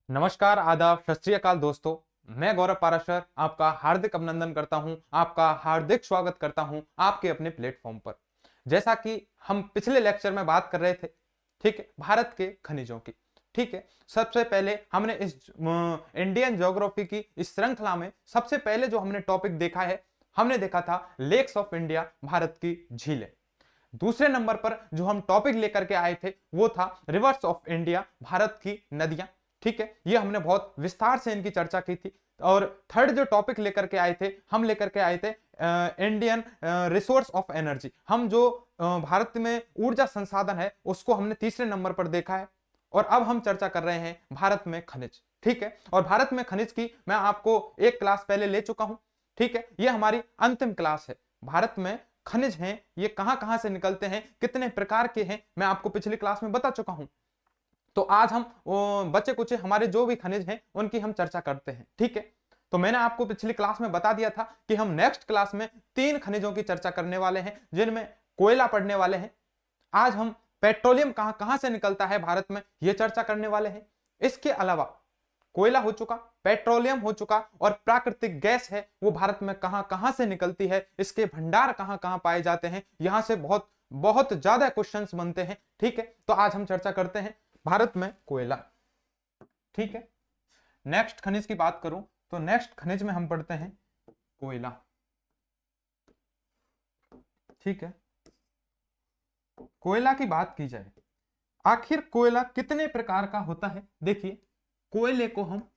नमस्कार, आदाब, सत श्री अकाल दोस्तों। मैं गौरव पाराशर आपका हार्दिक अभिनंदन करता हूं, आपका हार्दिक स्वागत करता हूं आपके अपने प्लेटफॉर्म पर। जैसा कि हम पिछले लेक्चर में बात कर रहे थे, ठीक है, भारत के खनिजों की। ठीक है, सबसे पहले हमने इस इंडियन ज्योग्राफी की इस श्रृंखला में सबसे पहले जो हमने टॉपिक देखा है, हमने देखा था लेक्स ऑफ इंडिया, भारत की झीलें। दूसरे नंबर पर जो हम टॉपिक लेकर के आए थे वो था रिवर्स ऑफ इंडिया, भारत की नदियां। ठीक है, ये हमने बहुत विस्तार से इनकी चर्चा की थी। और थर्ड जो टॉपिक लेकर के आए थे, हम लेकर के आए थे इंडियन रिसोर्स ऑफ एनर्जी। हम जो भारत में ऊर्जा संसाधन है उसको हमने तीसरे नंबर पर देखा है। और अब हम चर्चा कर रहे हैं भारत में खनिज। ठीक है, और भारत में खनिज की मैं आपको एक क्लास पहले ले चुका हूं। ठीक है, ये हमारी अंतिम क्लास है। भारत में खनिज हैं, ये कहां कहां से निकलते हैं, कितने प्रकार के हैं, मैं आपको पिछली क्लास में बता चुका हूं। तो आज हम बच्चे कुछ हमारे जो भी खनिज हैं उनकी हम चर्चा करते हैं। ठीक है, तो मैंने आपको पिछली क्लास में बता दिया था कि हम नेक्स्ट क्लास में 3 खनिजों की चर्चा करने वाले हैं, जिनमें कोयला पढ़ने वाले हैं। आज हम पेट्रोलियम कहां कहां से निकलता है भारत में, यह चर्चा करने वाले हैं। इसके अलावा कोयला हो चुका, पेट्रोलियम हो चुका, और प्राकृतिक गैस है वो भारत में कहां कहां से निकलती है, इसके भंडार कहां कहां पाए जाते हैं, यहां से बहुत बहुत ज्यादा क्वेश्चंस बनते हैं। ठीक है, तो आज हम चर्चा करते हैं भारत में कोयला। ठीक है, नेक्स्ट खनिज की बात करूं तो नेक्स्ट खनिज में हम पढ़ते हैं कोयला। ठीक है, कोयला की बात की जाए, आखिर कोयला कितने प्रकार का होता है। देखिए, कोयले को हम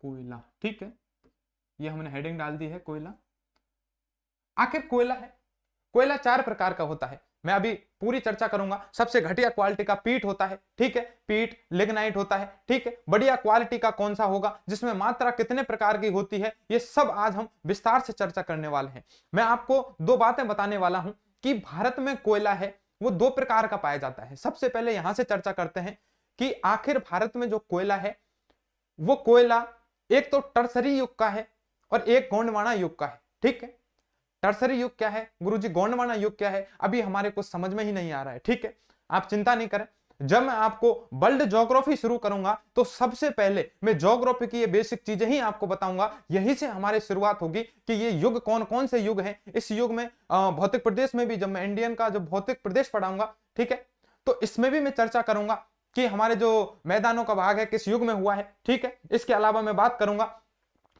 कोयला, ठीक है, ये हमने हेडिंग डाल दी है कोयला। आखिर कोयला है, कोयला 4 प्रकार का होता है। मैं अभी पूरी चर्चा करूंगा। सबसे घटिया क्वालिटी का पीट होता है, ठीक है, पीट लिग्नाइट होता है। ठीक है, बढ़िया क्वालिटी का कौन सा होगा, जिसमें मात्रा कितने प्रकार की होती है, ये सब आज हम विस्तार से चर्चा करने वाले हैं। मैं आपको 2 बातें बताने वाला हूं कि भारत में कोयला है वो 2 प्रकार का पाया जाता है। सबसे पहले यहां से चर्चा करते हैं कि आखिर भारत में जो कोयला है वो कोयला एक तो टर्सरी युग का है और एक गोंडवाना युग का है। ठीक है, टर्सरी युग क्या है गुरुजी, गोंडवाना युग क्या है, अभी हमारे को समझ में ही नहीं आ रहा है। ठीक है, आप चिंता नहीं करें, जब मैं आपको वर्ल्ड ज्योग्राफी शुरू करूंगा तो सबसे पहले मैं ज्योग्राफी की ये बेसिक चीजें ही आपको बताऊंगा। यहीं से हमारी शुरुआत होगी कि ये युग कौन कौन से युग हैं। इस युग में भौतिक प्रदेश में भी, जब मैं इंडियन का जो भौतिक प्रदेश पढ़ाऊंगा, ठीक है, तो इसमें भी मैं चर्चा करूंगा कि हमारे जो मैदानों का भाग है किस युग में हुआ है। ठीक है, इसके अलावा मैं बात करूंगा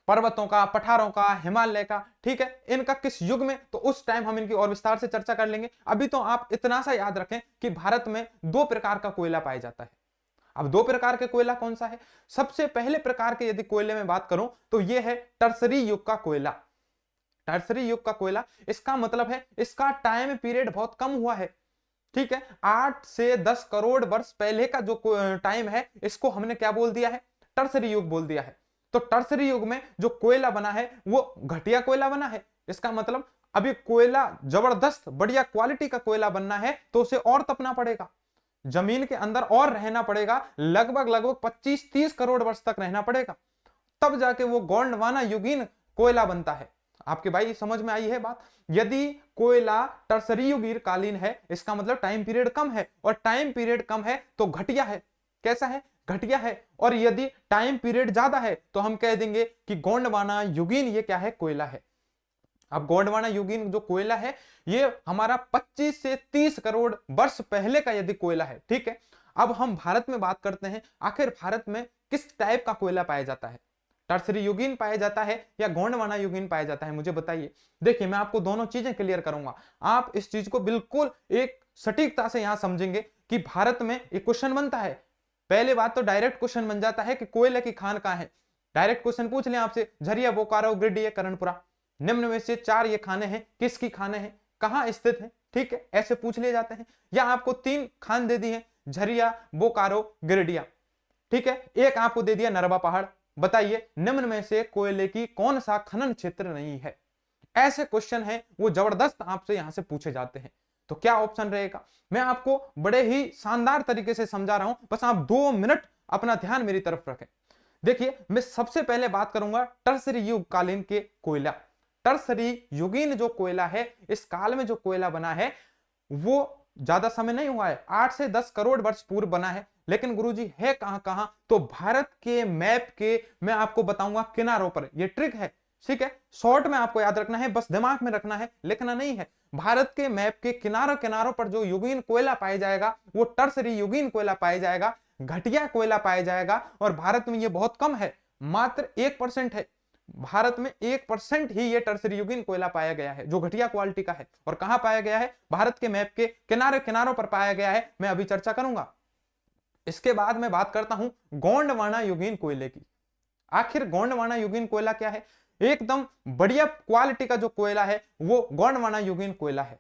पर्वतों का, पठारों का, हिमालय का, ठीक है, इनका किस युग में, तो उस टाइम हम इनकी और विस्तार से चर्चा कर लेंगे। अभी तो आप इतना सा याद रखें कि भारत में 2 प्रकार का कोयला पाया जाता है। अब 2 प्रकार के कोयला कौन सा है? सबसे पहले प्रकार के यदि कोयले में बात करूं तो यह है टर्सरी युग का कोयला। टर्सरी युग का कोयला, इसका मतलब है इसका टाइम पीरियड बहुत कम हुआ है। ठीक है, 8 से 10 करोड़ वर्ष पहले का जो टाइम है, इसको हमने क्या बोल दिया है? टर्सरी युग बोल दिया है। तो टर्सरी युग में जो कोयला बना है वो घटिया कोयला बना है। इसका मतलब अभी कोयला जबरदस्त बढ़िया क्वालिटी का कोयला बनना है तो उसे और तपना पड़ेगा, जमीन के अंदर और रहना पड़ेगा, लगभग लगभग 25-30 करोड़ वर्ष तक रहना पड़ेगा, तब जाके वो गोंडवाना युगीन कोयला बनता है। आपके भाई समझ में आई है बात? यदि कोयला टर्सरी युगीन कालीन है, इसका मतलब टाइम पीरियड कम है, और टाइम पीरियड कम है तो घटिया है। कैसा है? घटिया है। और यदि टाइम पीरियड ज्यादा है तो हम कह देंगे कि गोंडवाना युगीन ये क्या है? कोयला है। अब गोंडवाना युगीन जो कोयला है ये हमारा 25 से 30 करोड़ वर्ष पहले का यदि कोयला है। ठीक है, अब हम भारत में बात करते हैं, आखिर भारत में किस टाइप का कोयला पाया जाता है? टर्सरी युगीन पाया जाता है या गोंडवाना युगीन पाया जाता है? मुझे बताइए। देखिए, मैं आपको दोनों चीजें क्लियर करूंगा, आप इस चीज को बिल्कुल एक सटीकता से यहां समझेंगे कि भारत में एक क्वेश्चन बनता है। पहले बात तो डायरेक्ट क्वेश्चन बन जाता है कि कोयले की खान कहां है। डायरेक्ट क्वेश्चन पूछ लें आपसे, झरिया, बोकारो, गिरिडीह, कर्णपुरा, निम्न में से 4 ये खाने हैं, किसकी खाने हैं, कहां स्थित है? ठीक है, ऐसे पूछ लिए जाते हैं। या आपको 3 खान दे दी है, झरिया, बोकारो, गिरिडीह। ठीक है, एक आपको दे दिया नरवा पहाड़। बताइए निम्न में से कोयले की कौन सा खनन क्षेत्र नहीं है? ऐसे क्वेश्चन है वो जबरदस्त आपसे यहां से पूछे जाते हैं। तो क्या ऑप्शन रहेगा? मैं आपको बड़े ही शानदार तरीके से समझा रहा हूं, बस आप 2 मिनट अपना ध्यान मेरी तरफ रखें। देखिए, मैं सबसे पहले बात करूंगा टर्सरी युग कालीन के कोयला। टर्सरी युगीन जो कोयला है, इस काल में जो कोयला बना है वो ज्यादा समय नहीं हुआ है, 8 से 10 करोड़ वर्ष पूर्व बना है, लेकिन गुरुजी है कहां कहां? तो भारत के मैप के मैं आपको बताऊंगा किनारों पर। ये ट्रिक है, ठीक है, शॉर्ट में आपको याद रखना है, बस दिमाग में रखना है, लिखना नहीं है। भारत के मैप के किनारों किनारों पर जो युगीन कोयला पाया जाएगा वो टर्सरी युगीन कोयला पाया जाएगा, घटिया कोयला पाया जाएगा। और भारत में ये बहुत कम है, मात्र 1% है। भारत में 1% ही ये टर्सरी युगीन कोयला पाया गया है जो घटिया क्वालिटी का है। और कहां पाया गया है? भारत के मैप के किनारे किनारों पर पाया गया है, मैं अभी चर्चा करूंगा। इसके बाद मैं बात करता हूं गोंडवाना युगीन कोयले की। आखिर गोंडवाना युगीन कोयला क्या है? एकदम बढ़िया क्वालिटी का जो कोयला है वो गोंडवाना युगीन कोयला है।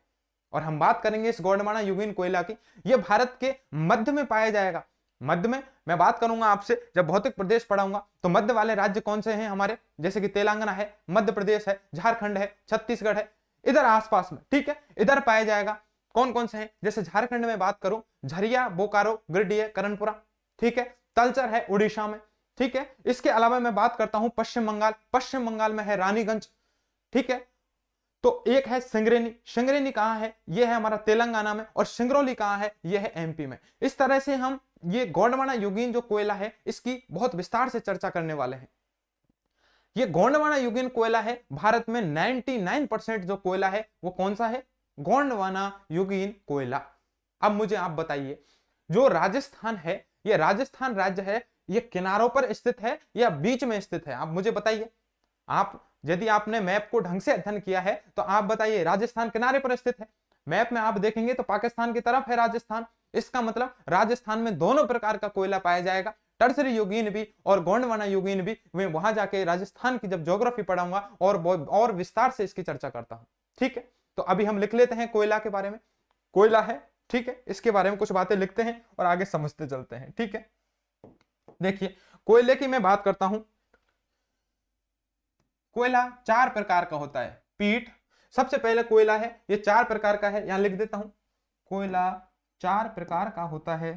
और हम बात करेंगे इस गोंडवाना युगीन कोयला की। यह भारत के मध्य में पाया जाएगा। मध्य में मैं बात करूंगा आपसे, जब भौतिक प्रदेश पढ़ाऊंगा तो मध्य वाले राज्य कौन से हैं हमारे? जैसे कि तेलंगाना है, मध्य प्रदेश है, झारखंड है, छत्तीसगढ़ है, इधर आसपास में, ठीक है, इधर पाया जाएगा। कौन कौन से हैं? जैसे झारखंड में बात करूं, झरिया, बोकारो, गिरिडीह, करणपुरा, ठीक है, तलचर है उड़ीसा में, ठीक है। इसके अलावा मैं बात करता हूं पश्चिम बंगाल। पश्चिम बंगाल में है रानीगंज, ठीक है। तो एक है सिंगरेनी। सिंगरेनी कहां है? यह है हमारा तेलंगाना में। और सिंगरौली कहां है? यह है एमपी में। इस तरह से हम ये गोंडवाना युगीन जो कोयला है इसकी बहुत विस्तार से चर्चा करने वाले हैं। ये गोंडवाना युगीन कोयला है। भारत में 99% जो कोयला है वो कौन सा है? गोंडवाना युगीन कोयला। अब मुझे आप बताइए, जो राजस्थान है, ये राजस्थान राज्य है, ये किनारों पर स्थित है या बीच में स्थित है? आप मुझे बताइए। आप यदि आपने मैप को ढंग से अध्ययन किया है तो आप बताइए, राजस्थान किनारे पर स्थित है। मैप में आप देखेंगे तो पाकिस्तान की तरफ है राजस्थान। इसका मतलब राजस्थान में दोनों प्रकार का कोयला पाया जाएगा, टर्सरी युगीन भी और गोंडवाना युगीन भी। मैं वहां जाके राजस्थान की जब ज्योग्राफी पढ़ाऊंगा और विस्तार से इसकी चर्चा करता हूं, ठीक है। तो अभी हम लिख लेते हैं कोयला के बारे में। कोयला है, ठीक है, इसके बारे में कुछ बातें लिखते हैं और आगे समझते चलते हैं, ठीक है। देखिए, कोयले की मैं बात करता हूं। कोयला 4 प्रकार का होता है। पीट सबसे पहले कोयला है, ये 4 प्रकार का है, यहां लिख देता हूं। कोयला 4 प्रकार का होता है,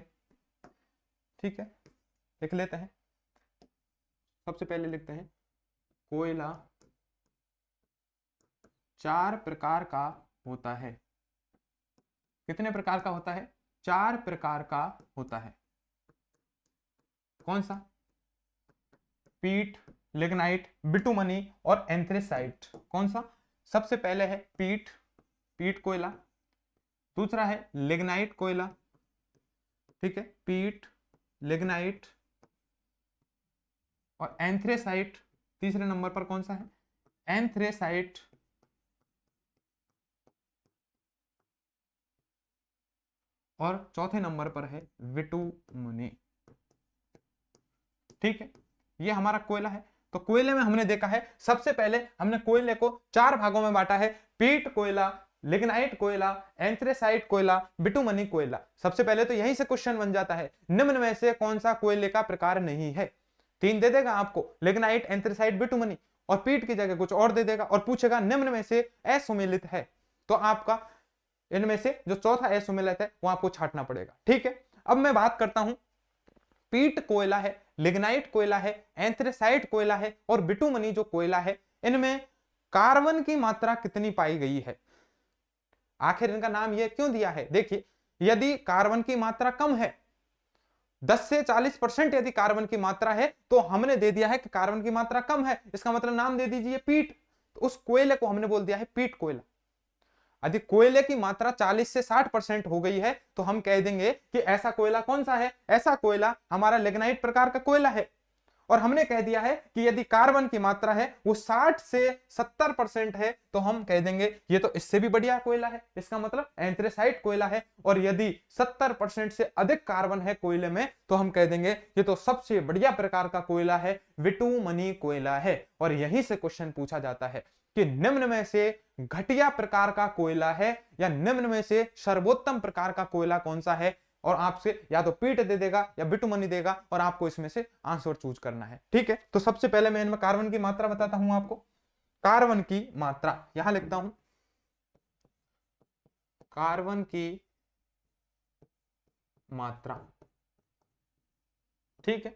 ठीक है, लिख लेते हैं। सबसे पहले लिखते हैं कोयला 4 प्रकार का होता है। कितने प्रकार का होता है? 4 प्रकार का होता है। कौन सा? पीट, लिग्नाइट, बिटुमनी और एंथ्रेसाइट। कौन सा? सबसे पहले है पीट, पीट कोयला। दूसरा है लिग्नाइट कोयला, ठीक है, पीट, लिग्नाइट और एंथ्रेसाइट। तीसरे नंबर पर कौन सा है? एंथ्रेसाइट। और चौथे नंबर पर है बिटुमनी, ठीक है। ये हमारा कोयला है। तो कोयले में हमने देखा है, सबसे पहले हमने कोयले को 4 भागों में बांटा है। पीट कोयला, लिग्नाइट कोयला, एंथ्रेसाइट कोयला, बिटुमनी कोयला। सबसे पहले तो यहीं से क्वेश्चन बन जाता है, निम्न में से कौन सा कोयले का प्रकार नहीं है? 3 दे देगा आपको, लिग्नाइट, एंथ्रेसाइट, बिटुमनी, और पीट की जगह कुछ और दे देगा और पूछेगा निम्न में से असुमेलित है। तो आपका इनमें से जो चौथा असुमेलित है वो आपको छांटना पड़ेगा, ठीक है। अब मैं बात करता हूं, पीट कोयला है, लिग्नाइट कोयला है, एंथ्रेसाइट कोयला है और बिटुमनी जो कोयला है, इनमें कार्बन की मात्रा कितनी पाई गई है? आखिर इनका नाम ये क्यों दिया है? देखिए, यदि कार्बन की मात्रा कम है, 10 से 40% यदि कार्बन की मात्रा है, तो हमने दे दिया है कि कार्बन की मात्रा कम है, इसका मतलब नाम दे दीजिए पीट। तो उस कोयले को हमने बोल दिया है पीट कोयला। यदि कोयले की मात्रा 40 से 60% हो गई है तो हम कह देंगे कि ऐसा कोयला कौन सा है? ऐसा कोयला हमारा लिग्नाइट प्रकार का कोयला है। और हमने कह दिया है कि यदि कार्बन की मात्रा है वो 60 से 70% है तो हम कह देंगे ये तो इससे भी बढ़िया कोयला है, इसका मतलब एंथ्रेसाइट कोयला है। और यदि 70% से अधिक कार्बन है कोयले में तो हम कह देंगे ये तो सबसे बढ़िया प्रकार का कोयला है, बिटुमनी कोयला है। और यहीं से क्वेश्चन पूछा जाता है कि निम्न में से घटिया प्रकार का कोयला है या निम्न में से सर्वोत्तम प्रकार का कोयला कौन सा है? और आपसे या तो पीट दे देगा या बिटुमनी देगा और आपको इसमें से आंसर चूज करना है, ठीक है। तो सबसे पहले मैं इनमें कार्बन की मात्रा बताता हूं आपको। कार्बन की मात्रा यहां लिखता हूं, कार्बन की मात्रा, ठीक है।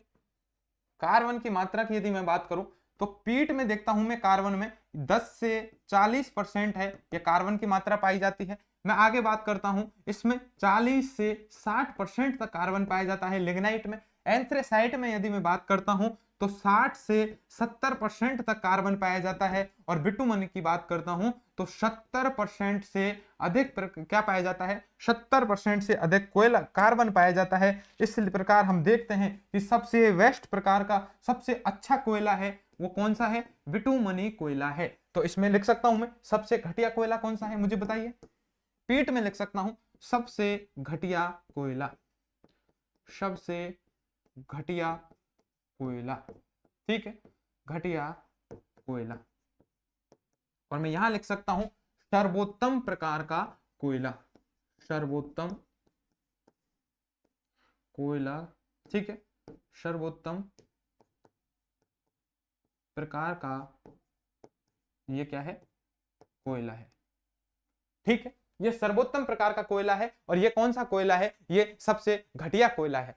कार्बन की मात्रा की यदि मैं बात करूं तो पीट में देखता हूं मैं कार्बन में 10 से 40% है, यह कार्बन की मात्रा पाई जाती है। मैं आगे बात करता हूं, इसमें 40 से 60% तक कार्बन पाया जाता है लिग्नाइट में। एंथ्रेसाइट में यदि मैं बात करता हूं तो 60 से 70% तक कार्बन पाया जाता है। और बिटुमन की बात करता हूं तो 70% से अधिक क्या पाया जाता है, 70% से अधिक कोयला कार्बन पाया जाता है। इस प्रकार हम देखते हैं कि सबसे वेस्ट प्रकार का सबसे अच्छा कोयला है वो कौन सा है, बिटुमनी कोयला है। तो इसमें लिख सकता हूं मैं सबसे घटिया कोयला कौन सा है, मुझे बताइए। पीट में लिख सकता हूं सबसे घटिया कोयला, सबसे घटिया कोयला, ठीक है, घटिया कोयला। और मैं यहां लिख सकता हूं सर्वोत्तम प्रकार का कोयला, सर्वोत्तम कोयला, ठीक है, सर्वोत्तम प्रकार का ये क्या है, कोयला है, ठीक है। ये सर्वोत्तम प्रकार का कोयला है और ये कौन सा कोयला है, ये सबसे घटिया कोयला है।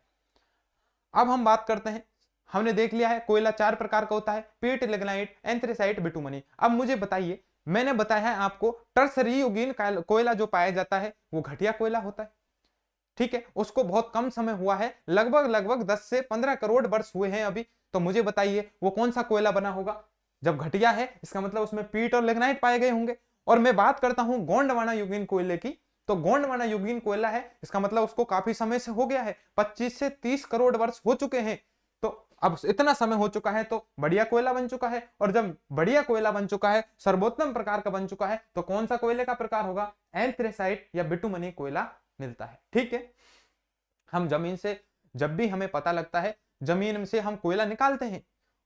अब हम बात करते हैं, हमने देख लिया है कोयला 4 प्रकार का होता है, पीट, लिग्नाइट, एंथ्रेसाइट, बिटुमनी। अब मुझे बताइए, मैंने बताया है आपको टर्सरी युगीन कोयला जो पाया जाता है वो घटिया कोयला होता है, ठीक है। उसको बहुत कम समय हुआ है, लगभग 10 से 15 करोड़ वर्ष हुए हैं अभी। तो मुझे बताइए वो कौन सा कोयला बना होगा। जब घटिया है इसका मतलब उसमें पीट और लिग्नाइट पाए गए होंगे। और मैं बात करता हूं गोंडवाना युगीन कोयले की, तो गोंडवाना युगीन कोयला है, इसका मतलब उसको काफी समय से हो गया है, 25 से 30 करोड़ वर्ष हो चुके हैं। तो अब इतना समय हो चुका है तो बढ़िया कोयला बन चुका है। और जब बढ़िया कोयला बन चुका है, सर्वोत्तम प्रकार का बन चुका है, तो कौन सा कोयले का प्रकार होगा, एंथ्रेसाइट या बिटुमनी कोयला मिलता है, ठीक है। हम जमीन से जब भी हमें पता लगता है, जमीन से हम कोयला निकालते हैं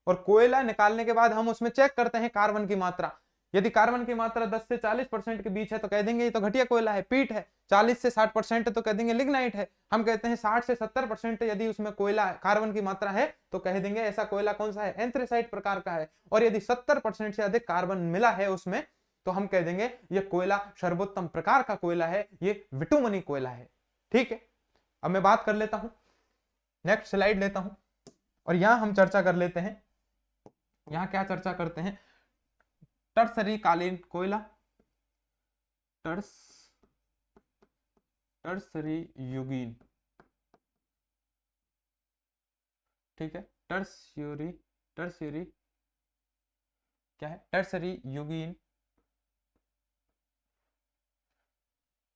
और कोयला निकालने के बाद हम उसमें चेक करते हैं कार्बन की मात्रा। यदि कार्बन की मात्रा 10 से 40% के बीच है तो कह देंगे ये तो घटिया कोयला है, पीट है। 40 से 60% तो कह देंगे लिग्नाइट है। हम कहते हैं 60 से 70% यदि उसमें कोयला कार्बन की मात्रा है तो कह देंगे ऐसा कोयला कौन सा है, एंथ्रेसाइट प्रकार का है। और यदि 70% से अधिक कार्बन मिला है उसमें तो हम कह देंगे ये कोयला सर्वोत्तम प्रकार का कोयला है, ये बिटुमनी कोयला है, ठीक है। अब मैं बात कर लेता हूं, नेक्स्ट स्लाइड लेता हूं और यहां हम चर्चा कर लेते हैं। यहां क्या चर्चा करते हैं, टर्सरी कालीन कोयला, टर्सरी युगीन, ठीक है, टर्सरी क्या है, टर्सरी युगीन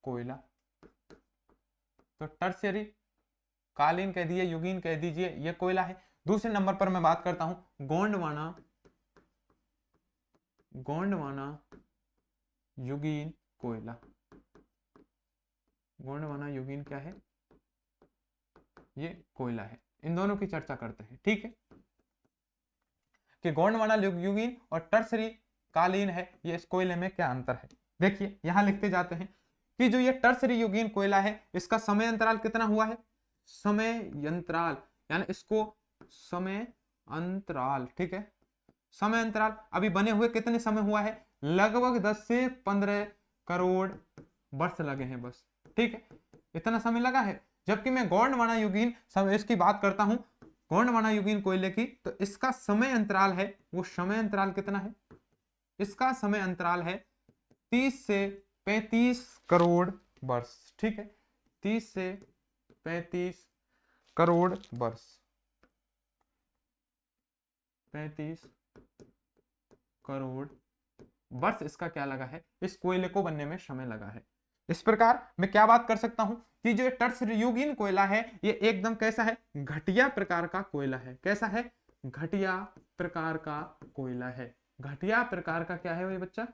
कोयला। तो टर्सरी कालीन कह दिए, युगीन कह दीजिए, ये कोयला है। दूसरे नंबर पर मैं बात करता हूं गोंडवाना युगीन कोयला। गोंडवाना युगीन क्या है, ये कोयला है। इन दोनों की चर्चा करते हैं, ठीक है, कि गोंडवाना युगीन और टर्सरी कालीन है, ये इस कोयले में क्या अंतर है। देखिए यहां लिखते जाते हैं कि जो ये टर्सरी युगीन कोयला है इसका समय अंतराल कितना हुआ है, समय अंतराल, यानी इसको समय अंतराल, ठीक है, समय अंतराल अभी बने हुए कितने समय हुआ है, लगभग 10 से 15 करोड़ वर्ष लगे हैं बस, ठीक है, इतना समय लगा है। जबकि मैं गोंडवाना युगीन इसकी बात करता हूं, गोंडवाना युगीन कोयले की, तो इसका समय अंतराल है, वो समय अंतराल कितना है, इसका समय अंतराल है 30 से 35 करोड़ वर्ष, ठीक है, 30 से 35 करोड़ वर्ष, 35 करोड़ वर्ष इसका क्या लगा है, इस कोयले को बनने में समय लगा है। इस प्रकार मैं क्या बात कर सकता हूं कि जो टर्सरी युगीन कोयला है ये एकदम कैसा है, घटिया प्रकार का कोयला है। कैसा है, घटिया प्रकार का कोयला है। घटिया प्रकार का क्या है भाई बच्चा,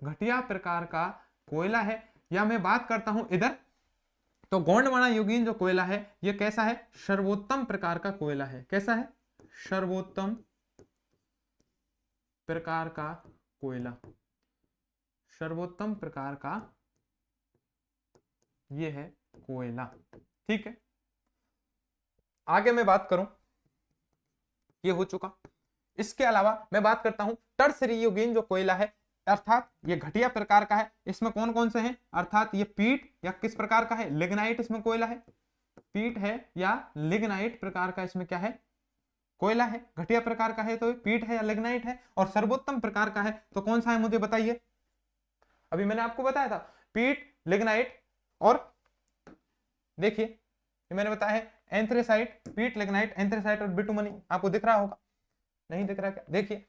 घटिया प्रकार का कोयला है। या मैं बात करता हूं इधर, तो गोंडवाना युगीन जो कोयला है ये कैसा है, सर्वोत्तम प्रकार का कोयला है। कैसा है, सर्वोत्तम प्रकार का कोयला, सर्वोत्तम प्रकार का ये है कोयला, ठीक है। आगे मैं बात करूं, ये हो चुका। इसके अलावा मैं बात करता हूं टर्सरी युगीन जो कोयला है, अर्थात ये घटिया प्रकार का है। इसमें कौन कौन से हैं, अर्थात ये पीट या किस प्रकार का है, लिग्नाइट इसमें कोयला है, पीट है या लिग्नाइट प्रकार का इसमें क्या है, कोयला है। घटिया प्रकार का है तो पीट है या लिग्नाइट है, और सर्वोत्तम प्रकार का है तो कौन सा है मुझे बताइए। अभी मैंने आपको बताया था पीट लिग्नाइट और देखिए ये मैंने बताया है एंथ्रेसाइट, पीट, लिग्नाइट, एंथ्रेसाइट और बिटुमनी। आपको दिख रहा होगा, नहीं दिख रहा क्या? देखिए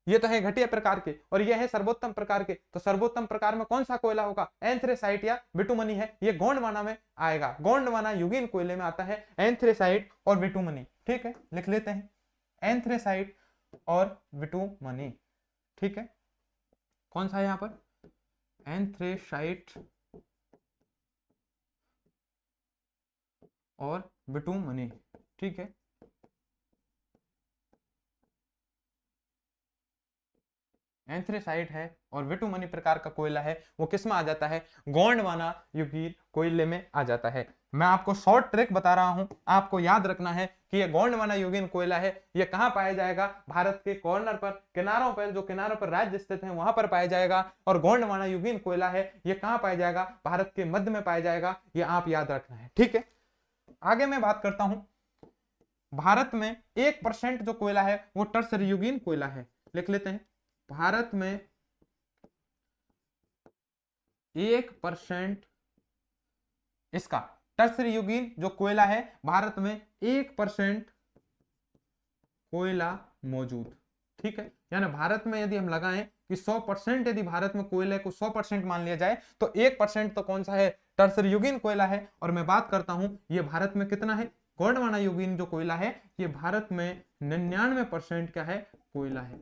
ये तो है घटिया प्रकार के और ये है सर्वोत्तम प्रकार के। तो सर्वोत्तम प्रकार में कौन सा कोयला होगा? एंथ्रेसाइट या बिटुमनी है। ये गोंडवाना में आएगा, गोंडवाना युगीन कोयले में आता है एंथ्रेसाइट और बिटुमनी। ठीक है, लिख लेते हैं एंथ्रेसाइट और बिटुमनी। ठीक है, कौन सा है यहाँ पर? एंथ्रेसाइट और बिटुमनी। ठीक है, एंथ्रेसाइट है और बिटुमनी प्रकार का कोयला है, वो किस में आ जाता है? गोंडवाना युगीन कोयले में आ जाता है। मैं आपको शॉर्ट ट्रिक बता रहा हूं, आपको याद रखना है कि ये गोंडवाना युगीन कोयला है। ये कहां पाया जाएगा? भारत के कॉर्नर पर, किनारों पर, जो किनारों पर राज्य स्थित हैं वहां पर पाया जाएगा। और गोंडवाना युगीन कोयला है, ये कहां पाया जाएगा? भारत के मध्य में पाया जाएगा। ये आप याद रखना है। ठीक है, आगे मैं बात करता हूं। भारत में 1% जो कोयला है वो टर्सरी युगीन कोयला है। लिख लेते हैं, भारत में 1% इसका टर्सरी युगीन जो कोयला है, भारत में 1% कोयला मौजूद। ठीक है, यानी भारत में यदि हम लगाएं कि 100%, यदि भारत में कोयले को 100% मान लिया जाए तो 1% तो कौन सा है? टर्सरी युगीन कोयला है। और मैं बात करता हूं ये भारत में कितना है? गोंडवाना युगीन जो कोयला है ये भारत में 99% क्या है? कोयला है।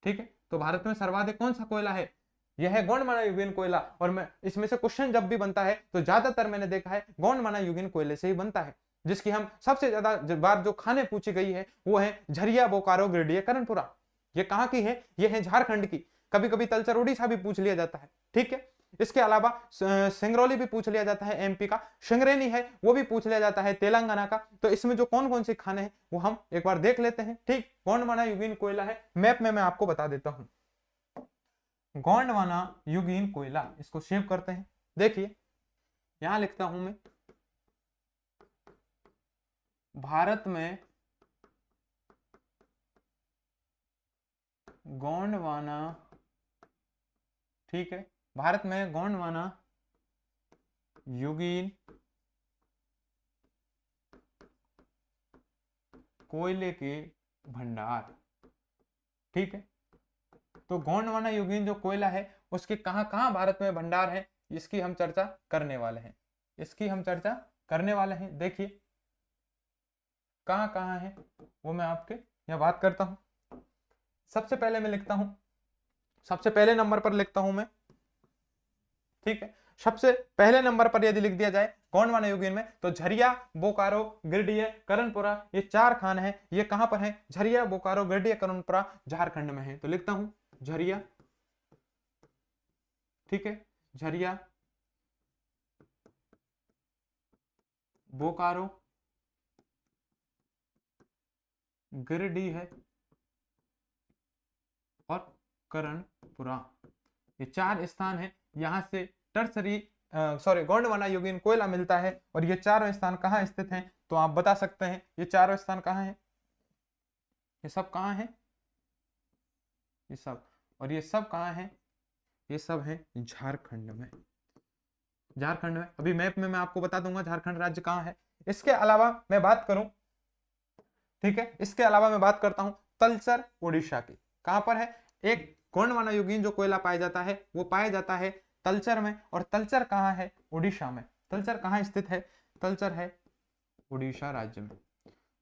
ठीक है, तो भारत में सर्वाधिक कौन सा कोयला है? यह है गोंडवाना युगीन कोयला। और मैं इसमें से क्वेश्चन जब भी बनता है तो ज्यादातर मैंने देखा है गोंडवाना युगीन कोयले से ही बनता है। जिसकी हम सबसे ज्यादा बार जो खाने पूछी गई है वो है झरिया, बोकारो, गिरिडीह, करणपुरा। ये कहां की है? ये है झारखंड की। कभी कभी तलचर उड़ीसा भी पूछ लिया जाता है। ठीक है, इसके अलावा सिंगरौली भी पूछ लिया जाता है एमपी का, सिंगरेनी है वो भी पूछ लिया जाता है तेलंगाना का। तो इसमें जो कौन कौन से खाने हैं वो हम एक बार देख लेते हैं। ठीक, गोंडवाना युगीन कोयला है, मैप में मैं आपको बता देता हूं। गोंडवाना युगीन कोयला, इसको सेव करते हैं। देखिए यहां लिखता हूं मैं, भारत में गोंडवाना, ठीक है, भारत में गोंडवाना युगीन कोयले के भंडार। ठीक है, तो गोंडवाना युगीन जो कोयला है उसके कहां कहां भारत में भंडार है, इसकी हम चर्चा करने वाले हैं। इसकी हम चर्चा करने वाले हैं। देखिए कहां कहां है वो मैं आपके यहां बात करता हूं। सबसे पहले मैं लिखता हूं, सबसे पहले नंबर पर लिखता हूं मैं। ठीक है, सबसे पहले नंबर पर यदि लिख दिया जाए गोंडवाना युगीन में तो झरिया, बोकारो, गिरिडीह, करणपुरा, ये 4 खान है। ये कहां पर है? झरिया, बोकारो, गिरिडीह, करणपुरा झारखंड में है। तो लिखता हूं झरिया, ठीक है, झरिया, बोकारो, गिरिडीह है और करणपुरा, ये 4 स्थान है। यहां से टर्सरी गोंडवाना युगीन कोयला मिलता है। और ये चारों स्थान कहाँ स्थित हैं? तो आप बता सकते हैं ये चारों स्थान कहाँ हैं? ये सब कहाँ हैं? ये सब, और ये सब कहाँ हैं? ये सब है झारखंड में। झारखंड में, अभी मैप में मैं आपको बता दूंगा झारखंड राज्य कहाँ है। इसके अलावा मैं बात करूं, ठीक है, इसके अलावा मैं बात करता हूं तलचर उड़ीसा की। कहां पर है? एक गोंडवाना युगीन जो कोयला पाया जाता है वो पाया जाता है तलचर में। और तलचर कहां है? उड़ीसा में। तलचर कहां स्थित है? तलचर है उड़ीसा राज्य में।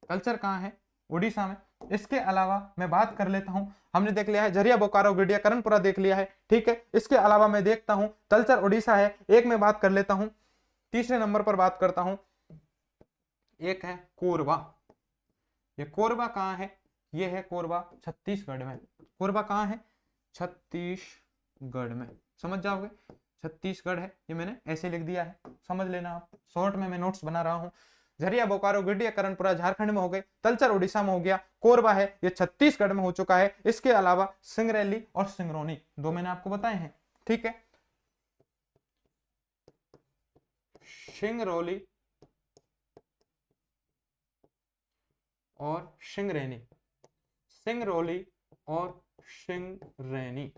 तलचर कहां है? उड़ीसा में। इसके अलावा मैं बात कर लेता हूं, हमने देख लिया है झरिया, बोकारो, गिरिडीह, करणपुरा देख लिया है। ठीक है, इसके अलावा मैं देखता हूं तलचर उड़ीसा है, एक मैं बात कर लेता हूं, तीसरे नंबर पर बात करता हूं, एक है कोरबा। ये कोरबा कहां है? ये है कोरबा छत्तीसगढ़ में। कोरबा कहां है? छत्तीसगढ़ में। समझ जाओगे, छत्तीसगढ़ है। ये मैंने ऐसे लिख दिया है, समझ लेना आप, शॉर्ट में मैं नोट्स बना रहा हूं। झरिया, बोकारो, गिरिडीह, करणपुरा झारखंड में हो गए, तलचर उड़ीसा में हो गया, कोरबा है ये छत्तीसगढ़ में हो चुका है। इसके अलावा सिंगरैली और सिंगरौली दो मैंने आपको बताए हैं। ठीक है, सिंगरौली और सिंगरैनी, सिंगरौली और सिंगरैनी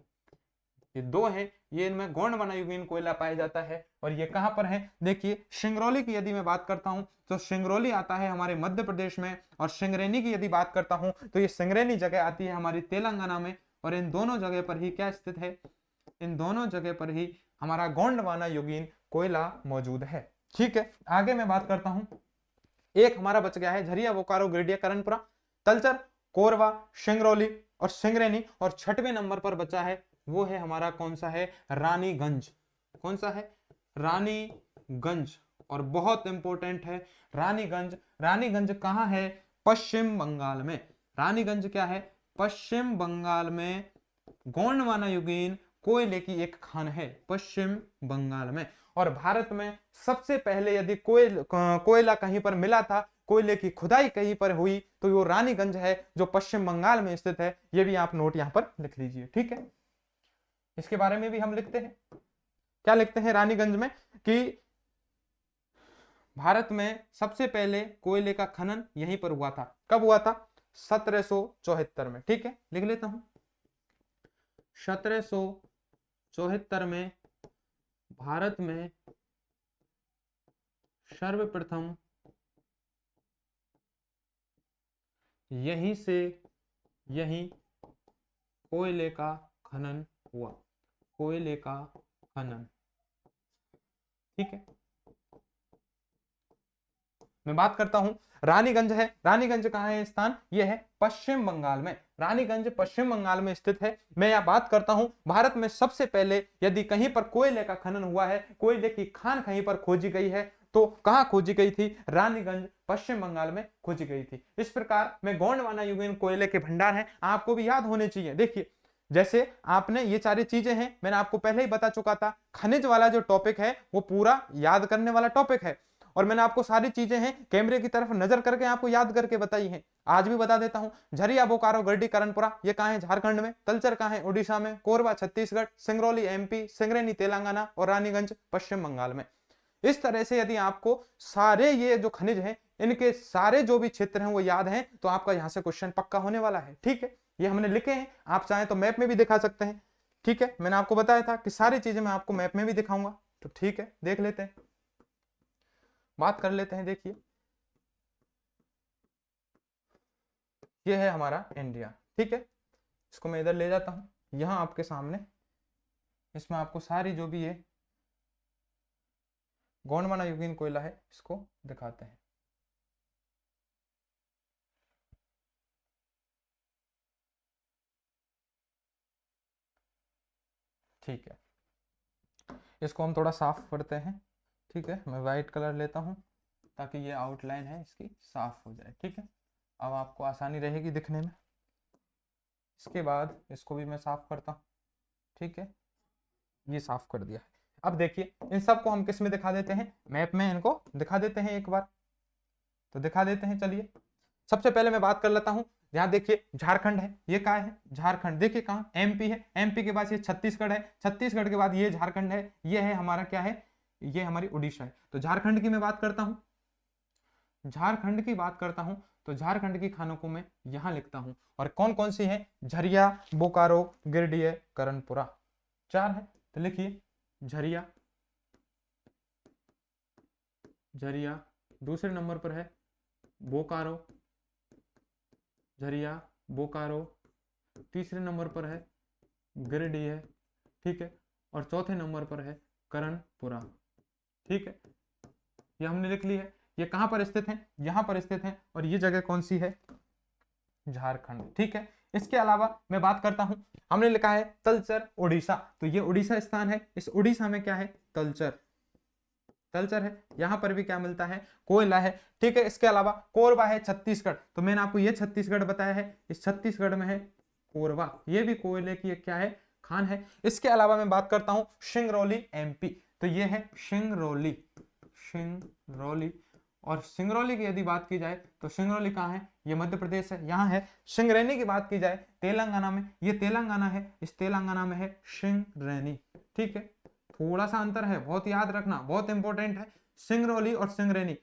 ये दो है, ये इनमें गोंडवाना युगीन कोयला पाया जाता है। और ये कहां पर है, देखिए सिंगरौली की यदि मैं बात करता हूं तो सिंगरौली आता है हमारे मध्य प्रदेश में, और सिंगरेनी की यदि बात करता हूं तो ये सिंगरेनी जगह आती है हमारी तेलंगाना में। और इन दोनों जगह पर ही क्या स्थित है, इन दोनों जगह पर ही हमारा गोंडवाना युगीन कोयला मौजूद है। ठीक है, आगे मैं बात करता हूं, एक हमारा बच गया है झरिया, बोकारो, गिरिडीह, करणपुरा, तलचर, कोरबा, सिंगरौली और सिंगरेनी। और छठवें नंबर पर बचा है वो है हमारा कौन सा है, रानीगंज। कौन सा है, रानीगंज। और बहुत इंपॉर्टेंट है रानीगंज। रानीगंज कहां है, पश्चिम बंगाल में। रानीगंज क्या है, पश्चिम बंगाल में गोंडवाना युगीन कोयले की एक खान है, पश्चिम बंगाल में। और भारत में सबसे पहले यदि कोयला कहीं पर मिला था, कोयले की खुदाई कहीं पर हुई, तो वो रानीगंज है जो पश्चिम बंगाल में स्थित है। ये भी आप नोट यहां पर लिख लीजिए। ठीक है, इसके बारे में भी हम लिखते हैं, क्या लिखते हैं रानीगंज में, कि भारत में सबसे पहले कोयले का खनन यहीं पर हुआ था। कब हुआ था, 1774 में। ठीक है, लिख लेता हूं, 1774 में भारत में सर्वप्रथम यहीं कोयले का खनन हुआ, कोयले का खनन। ठीक है, मैं बात करता हूं, रानीगंज है, रानीगंज कहां है स्थान, यह है पश्चिम बंगाल में। रानीगंज पश्चिम बंगाल में स्थित है। मैं यह बात करता हूं, भारत में सबसे पहले यदि कहीं पर कोयले का खनन हुआ है, कोयले की खान कहीं पर खोजी गई है, तो कहां खोजी गई थी, रानीगंज पश्चिम बंगाल में खोजी गई थी। इस प्रकार में गोंडवाना युगीन कोयले के भंडार हैं, आपको भी याद होने चाहिए। देखिए, जैसे आपने ये सारी चीजें हैं, मैंने आपको पहले ही बता चुका था, खनिज वाला जो टॉपिक है वो पूरा याद करने वाला टॉपिक है। और मैंने आपको सारी चीजें हैं कैमरे की तरफ नजर करके आपको याद करके बताई हैं। आज भी बता देता हूं, झरिया, बोकारो, गिरिडीह, करणपुरा ये कहां है, झारखंड में। तलचर कहां है, उड़ीसा में। कोरबा छत्तीसगढ़, सिंगरौली एमपी, सिंगरेनी तेलंगाना और रानीगंज पश्चिम बंगाल में। इस तरह से यदि आपको सारे ये जो खनिज हैं, इनके सारे जो भी क्षेत्र हैं वो याद हैं, तो आपका यहां से क्वेश्चन पक्का होने वाला है। ठीक है, ये हमने लिखे हैं, आप चाहें तो मैप में भी दिखा सकते हैं। ठीक है, मैंने आपको बताया था कि सारी चीजें मैं आपको मैप में भी दिखाऊंगा, तो ठीक है, देख लेते हैं, बात कर लेते हैं। देखिए, ये है हमारा इंडिया। ठीक है, इसको मैं इधर ले जाता हूं, यहां आपके सामने, इसमें आपको सारी जो भी है गोंडवाना युगीन कोयला है इसको दिखाते हैं। ठीक है, इसको हम थोड़ा साफ करते हैं। ठीक है, मैं वाइट कलर लेता हूं ताकि ये आउटलाइन है इसकी साफ हो जाए। ठीक है, अब आपको आसानी रहेगी दिखने में। इसके बाद इसको भी मैं साफ करता हूँ। ठीक है, ये साफ कर दिया है। अब देखिए, इन सबको हम किस में दिखा देते हैं, मैप में इनको दिखा देते हैं एक बार, तो दिखा देते हैं। चलिए, सबसे पहले मैं बात कर लेता हूं, यहाँ देखिए झारखंड है, ये कहाँ है, झारखंड। देखिए कहाँ, एमपी है, एमपी के बाद ये छत्तीसगढ़ है, छत्तीसगढ़ के बाद ये झारखंड है, ये है हमारा क्या है, ये हमारी उड़ीसा है। तो झारखंड की मैं बात करता हूं, झारखंड की बात करता हूं, तो झारखंड की खानों को मैं यहां लिखता हूं। और कौन कौन सी है, झरिया, बोकारो, गिरिडीह, करणपुरा, 4 है। तो लिखिए, झरिया, झरिया, दूसरे नंबर पर है बोकारो, झरिया, बोकारो, तीसरे नंबर पर है गिरिडीह है। ठीक है, और चौथे नंबर पर है करणपुरा। ठीक है, ये हमने लिख ली है। ये कहां पर स्थित है, यहां पर स्थित है। और ये जगह कौन सी है, झारखंड। ठीक है, इसके अलावा मैं बात करता हूं, हमने लिखा है तलचर, उड़ीसा। तो ये उड़ीसा स्थान है, इस उड़ीसा में क्या है, तलचर, तलचर है। यहां पर भी क्या मिलता है, कोयला है। ठीक है, इसके अलावा कोरबा है, छत्तीसगढ़। तो मैंने आपको ये छत्तीसगढ़ बताया है, इस छत्तीसगढ़ में है कोरबा, ये भी कोयले की क्या है, खान है। इसके अलावा मैं बात करता हूं सिंगरौली एमपी, तो ये है सिंगरौली, सिंगरौली। और सिंगरौली की यदि बात की जाए तो सिंगरौली कहाँ है, ये मध्य प्रदेश है, यहाँ है। सिंगरैनी की बात की जाए तेलंगाना में, ये तेलंगाना है, इस तेलंगाना में है सिंगरैनी। ठीक है, थोड़ा सा अंतर है, बहुत याद रखना, बहुत इंपॉर्टेंट है, सिंगरौली और सिंगरैनी।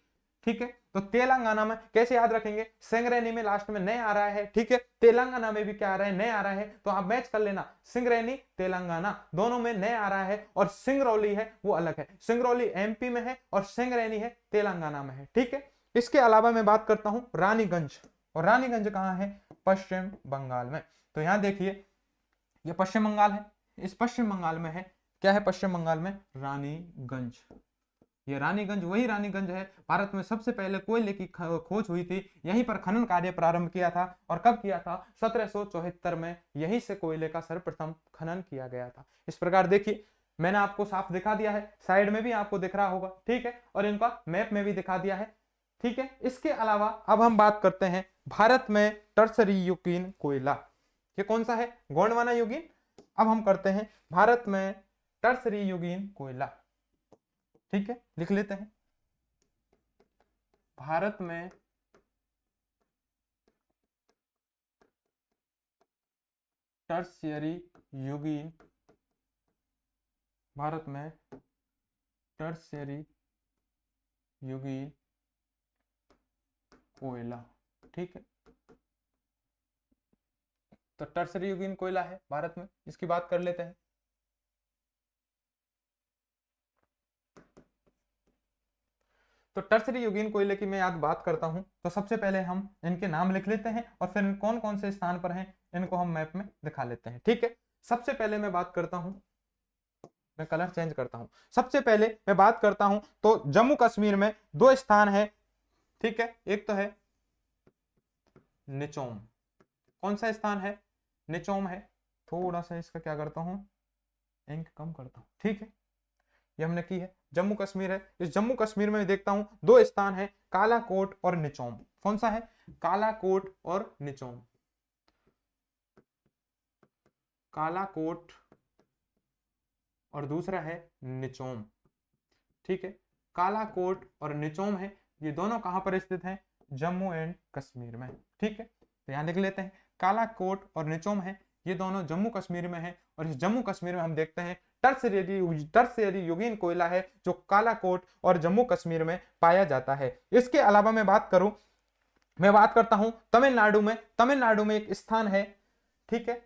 ठीक है, तो तेलंगाना में कैसे याद रखेंगे, सिंगरेनी में लास्ट में नए आ रहा है, ठीक है, तेलंगाना में भी क्या आ रहा है, नए आ रहा है, तो आप मैच कर लेना, सिंगरेनी तेलंगाना दोनों में नए आ रहा है, और सिंगरौली है वो अलग है, सिंगरौली एमपी में है और सिंगरेनी है तेलंगाना में है, ठीक है। इसके अलावा मैं बात करता हूं रानीगंज, और रानीगंज कहां है, पश्चिम बंगाल में। तो यहां देखिए ये पश्चिम बंगाल है, इस पश्चिम बंगाल में है, क्या है पश्चिम बंगाल में, रानीगंज। ये रानीगंज वही रानीगंज है, भारत में सबसे पहले कोयले की खोज हुई थी, यहीं पर खनन कार्य प्रारंभ किया था, और कब किया था, 1774 में, यहीं से कोयले का सर्वप्रथम खनन किया गया था। इस प्रकार देखिए मैंने आपको साफ दिखा दिया है, साइड में भी आपको दिख रहा होगा, ठीक है, और इनका मैप में भी दिखा दिया है, ठीक है। इसके अलावा अब हम बात करते हैं भारत में टर्सरी युगीन कोयला, ये कौन सा है, गोंडवाना युगीन। अब हम करते हैं भारत में टर्सरी युगीन कोयला, ठीक है, लिख लेते हैं, भारत में टर्शियरी युगीन, भारत में टर्शियरी युगीन कोयला, ठीक है। तो टर्शियरी युगीन कोयला है भारत में, इसकी बात कर लेते हैं। तो टर्शियरी युगीन कोयले की मैं याद बात करता हूं, तो सबसे पहले हम इनके नाम लिख लेते हैं, और फिर कौन कौन से स्थान पर हैं इनको हम मैप में दिखा लेते हैं, ठीक है। सबसे पहले मैं बात करता हूं, मैं कलर चेंज करता हूं, सबसे पहले मैं बात करता हूं तो जम्मू कश्मीर में दो स्थान है, ठीक है, एक तो है निचोम, कौन सा स्थान है, निचोम है, थोड़ा सा इसका क्या करता हूं, इंक कम करता हूं, ठीक है, ये हमने की है, जम्मू कश्मीर है, इस जम्मू कश्मीर में देखता हूं दो स्थान है, कालाकोट और निचोम, कौन सा है, कालाकोट और निचोम, कालाकोट और दूसरा है निचोम, ठीक है, कालाकोट और निचोम है, ये दोनों कहां पर स्थित हैं, जम्मू एंड कश्मीर में, ठीक है। तो यहां लिख लेते हैं कालाकोट और निचोम है, ये दोनों जम्मू कश्मीर में है, और इस जम्मू कश्मीर में हम देखते हैं टर्शियरी युगीन कोयला है, जो कालाकोट और जम्मू कश्मीर में पाया जाता है। इसके अलावा मैं बात करूं, मैं बात करता हूं तमिलनाडु में एक स्थान है, ठीक है,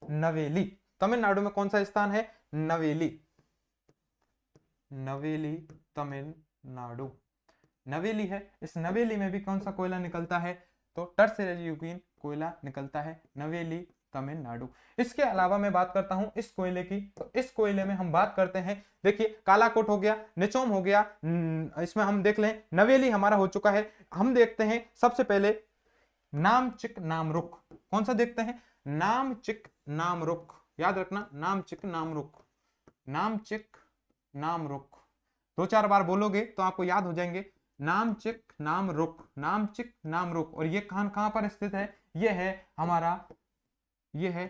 नवेली, तमिलनाडु में कौन सा स्थान है, नवेली, नवेली तमिलनाडु, नवेली है, इस नवेली में भी कौन सा कोयला निकलता है, तो टर्शियरी युगीन कोयला निकलता है, नवेली तमिलनाडु। इसके अलावा मैं बात करता हूं इस कोयले की, तो इस कोयले में हम बात करते हैं, देखिए कालाकोट हो गया, निचोम हो गया, इसमें हम देख लें नवेली हमारा हो चुका है, हम देखते हैं सबसे पहले नामचिक नामरुख, कौन सा देखते हैं, नामचिक नामरुख, याद रखना नामचिक नामरुख, नामचिक नामरुख, दो चार बार बोलोगे तो आपको याद हो जाएंगे, नामचिक नामरुख, नामचिक नामरुख, और ये कहां पर स्थित है, ये है हमारा, ये है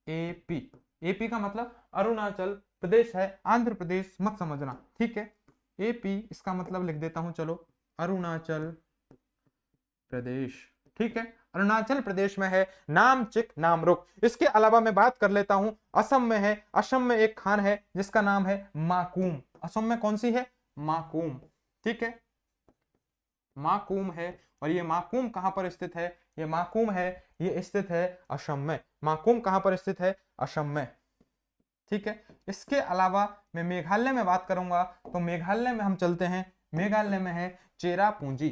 एपी, एपी का मतलब अरुणाचल प्रदेश है, आंध्र प्रदेश मत समझना, ठीक है, एपी इसका मतलब लिख देता हूं, चलो अरुणाचल प्रदेश, ठीक है, अरुणाचल प्रदेश में है नामचिक नामरुख। इसके अलावा मैं बात कर लेता हूं असम में है, असम में एक खान है जिसका नाम है माकूम, असम में कौन सी है, माकूम, ठीक है, माकूम है, और ये माकूम कहां पर स्थित है, ये माकूम है, ये स्थित है असम में, माकूम कहां पर स्थित है, असम में, ठीक है। इसके अलावा मैं मेघालय में बात करूंगा, तो मेघालय में हम चलते हैं, मेघालय में है चेरापूंजी,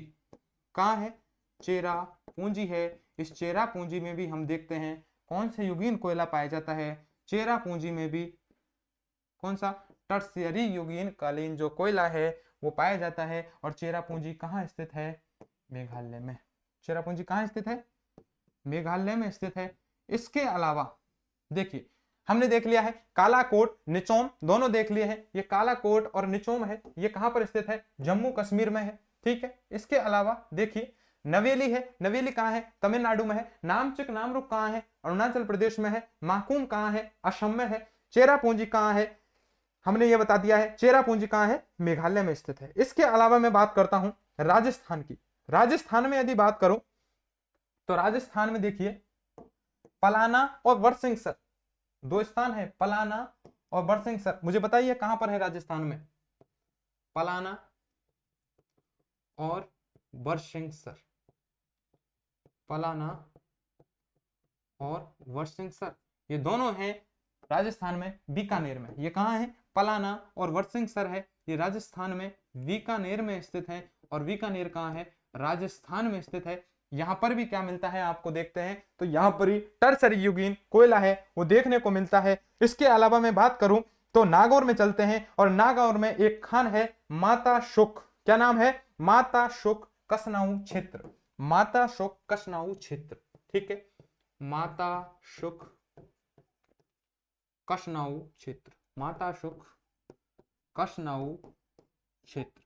कहां है, चेरापूंजी है, इस चेरापूंजी में भी हम देखते हैं कौन से युगीन कोयला पाया जाता है, चेरापूंजी में भी कौन सा, टर्शियरी युगीन कालीन जो कोयला है वो पाया जाता है, और चेरापूंजी कहाँ स्थित है, मेघालय में, चेरापूंजी कहाँ स्थित है, मेघालय में स्थित है। इसके अलावा देखिए हमने देख लिया है कालाकोट निचोम, दोनों देख लिए हैं, ये कालाकोट और निचोम है, ये कहां पर स्थित है, जम्मू कश्मीर में है, ठीक है। इसके अलावा देखिए नवेली है, नवेली कहां है, तमिलनाडु में है, नामचिक नामरुख कहां है, अरुणाचल प्रदेश में है, माकूम कहां है, असम में है, चेरापूंजी कहां है, हमने ये बता दिया है, चेरापूंजी कहां है, मेघालय में स्थित है। इसके अलावा मैं बात करता हूं राजस्थान की, राजस्थान में यदि बात करूं तो राजस्थान में देखिए पलाना और बरसिंहसर, दो स्थान है, पलाना और बरसिंहसर, मुझे बताइए कहां पर है राजस्थान में, पलाना और वर्शिंगसर, पलाना और वर्शिंगसर, ये दोनों हैं राजस्थान में बीकानेर में। ये कहाँ है? पलाना और वर्शिंगसर है, ये राजस्थान में बीकानेर में स्थित है। और बीकानेर कहाँ है? राजस्थान में स्थित है। यहाँ पर भी क्या मिलता है आपको देखते हैं, तो यहाँ पर ही टर्सरी युगीन कोयला है वो देखने को मिलता है। इसके अलावा मैं बात करूं तो नागौर में चलते हैं, और नागौर में एक खान है माता शुक। क्या नाम है? माता शुक कसनाऊ क्षेत्र, माता शुक कसनाऊ क्षेत्र, ठीक है, माता शुक कसनाऊ क्षेत्र, माता शुक कसनाऊ क्षेत्र।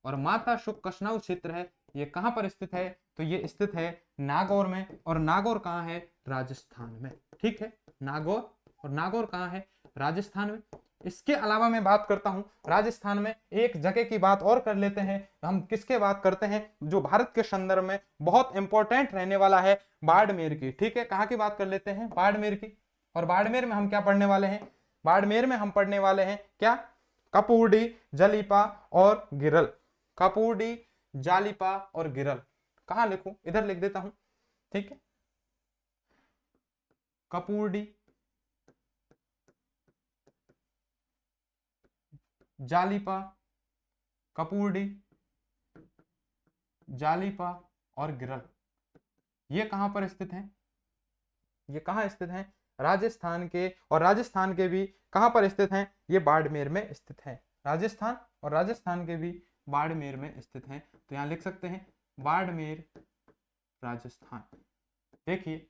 और माता शुक कसनाऊ क्षेत्र है, ये कहां पर स्थित है? तो ये स्थित है नागौर में। और नागौर कहां है? राजस्थान में, ठीक है, नागौर। और नागौर कहां है? राजस्थान में। इसके अलावा मैं बात करता हूं राजस्थान में एक जगह की बात और कर लेते हैं। हम किसके बात करते हैं जो भारत के संदर्भ में बहुत इंपॉर्टेंट रहने वाला है? बाड़मेर की, ठीक है। कहां की बात कर लेते हैं? बाड़मेर की। और बाड़मेर में हम क्या पढ़ने वाले हैं? बाड़मेर में हम पढ़ने वाले हैं क्या? कपूरडी, जलीपा और गिरल। कपूरडी, जालिपा और गिरल। कहां लिखूं? इधर लिख देता हूं, ठीक है। कपूरडी, जालिपा, कपूरडी, जालिपा और गिरल, ये कहां पर स्थित हैं? ये कहां स्थित हैं? राजस्थान के। और राजस्थान के भी कहां पर स्थित हैं? ये बाड़मेर में स्थित है। राजस्थान और राजस्थान के भी बाड़मेर में स्थित हैं। तो यहां लिख सकते हैं बाड़मेर, राजस्थान। देखिए,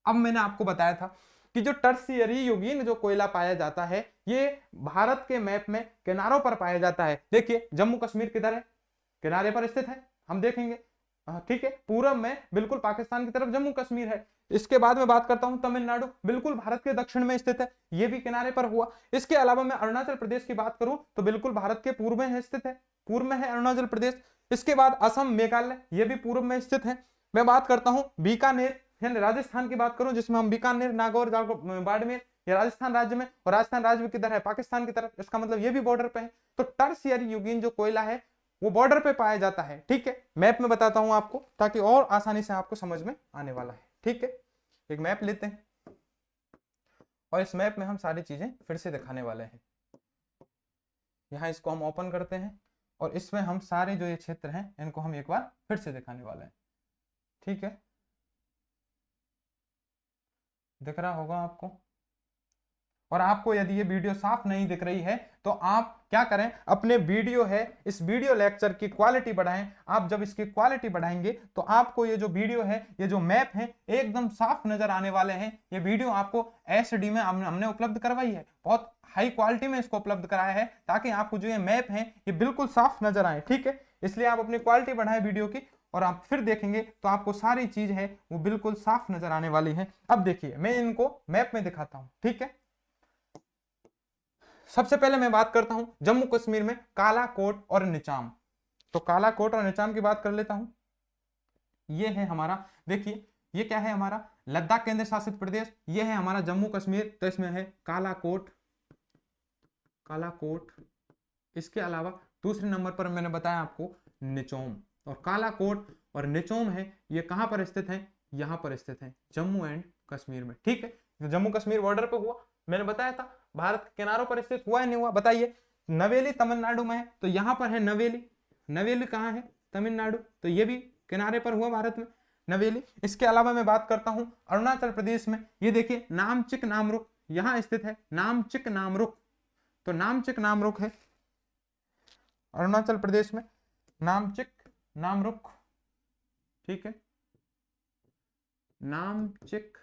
अब मैंने आपको बताया था कि जो टर्शियरी युगीन जो कोयला पाया जाता है ये भारत के मैप में किनारों पर पाया जाता है। देखिए, जम्मू कश्मीर किधर है? किनारे पर स्थित है, हम देखेंगे, ठीक है। पूरब में बिल्कुल पाकिस्तान की तरफ जम्मू कश्मीर है। इसके बाद में बात करता हूं तमिलनाडु, बिल्कुल भारत के दक्षिण में स्थित है, ये भी किनारे पर हुआ। इसके अलावा मैं अरुणाचल प्रदेश की बात करूं तो बिल्कुल भारत के पूर्व में स्थित है, पूर्व में है अरुणाचल प्रदेश। इसके बाद असम, मेघालय, ये भी पूर्व में स्थित है। मैं बात करता हूं बीकानेर, राजस्थान की बात करूं जिसमें हम बीकानेर, नागौर, बाड़मेर, ये राजस्थान राज्य में। और राजस्थान राज्य में किधर है? पाकिस्तान की तरफ, इसका मतलब ये भी बॉर्डर पे है। तो टर्शियरी युगीन जो कोयला है वो बॉर्डर पे पाया जाता है, ठीक है। मैप में बताता हूं आपको ताकि और आसानी से आपको समझ में आने वाला है, ठीक है। एक मैप लेते हैं और इस मैप में हम सारी चीजें फिर से दिखाने वाले हैं। यहां इसको हम ओपन करते हैं और इसमें हम सारे जो ये क्षेत्र हैं इनको हम एक बार फिर से दिखाने वाले हैं, ठीक है। दिख रहा होगा आपको। और आपको यदि ये वीडियो साफ नहीं दिख रही है तो आप क्या करें, अपने वीडियो है इस वीडियो लेक्चर की क्वालिटी बढ़ाएं। आप जब इसकी क्वालिटी बढ़ाएंगे तो आपको ये जो वीडियो है, ये जो मैप है, एकदम साफ नजर आने वाले हैं। ये वीडियो आपको एचडी में हमने उपलब्ध करवाई है, बहुत हाई क्वालिटी में इसको उपलब्ध कराया है ताकि आपको जो ये मैप है ये बिल्कुल साफ नजर आए, ठीक है। इसलिए आप अपनी क्वालिटी बढ़ाएं वीडियो की और आप फिर देखेंगे तो आपको सारी चीज है वो बिल्कुल साफ नजर आने वाली है। अब देखिए, मैं इनको मैप में दिखाता हूं, ठीक है। सबसे पहले मैं बात करता हूं जम्मू कश्मीर में कालाकोट और निचाम। तो कालाकोट और निचाम की बात कर लेता हूं। ये है हमारा, देखिए ये क्या है? हमारा लद्दाख केंद्र शासित प्रदेश। ये है हमारा जम्मू कश्मीर, तो इसमें है कालाकोट, कालाकोट। इसके अलावा दूसरे नंबर पर मैंने बताया आपको निचोम। और कालाकोट और निचोम है, ये कहां पर स्थित है? यहां पर स्थित है, जम्मू एंड कश्मीर में, ठीक है। तो जम्मू कश्मीर बॉर्डर पे हुआ, मैंने बताया था। भारत के किनारों पर स्थित हुआ है, नहीं हुआ? बताइए। नवेली तमिलनाडु में है, तो यहां पर है नवेली। नवेली कहां है? तमिलनाडु, तो ये भी किनारे पर हुआ भारत में, नवेली। इसके अलावा मैं बात करता हूं अरुणाचल प्रदेश में, ये देखिए नामचिक नामरुक यहां स्थित है, नामचिक नामरुक। तो नामचिक नामरुक है अरुणाचल प्रदेश में, नामचिक नामरुक, ठीक है, नामचिक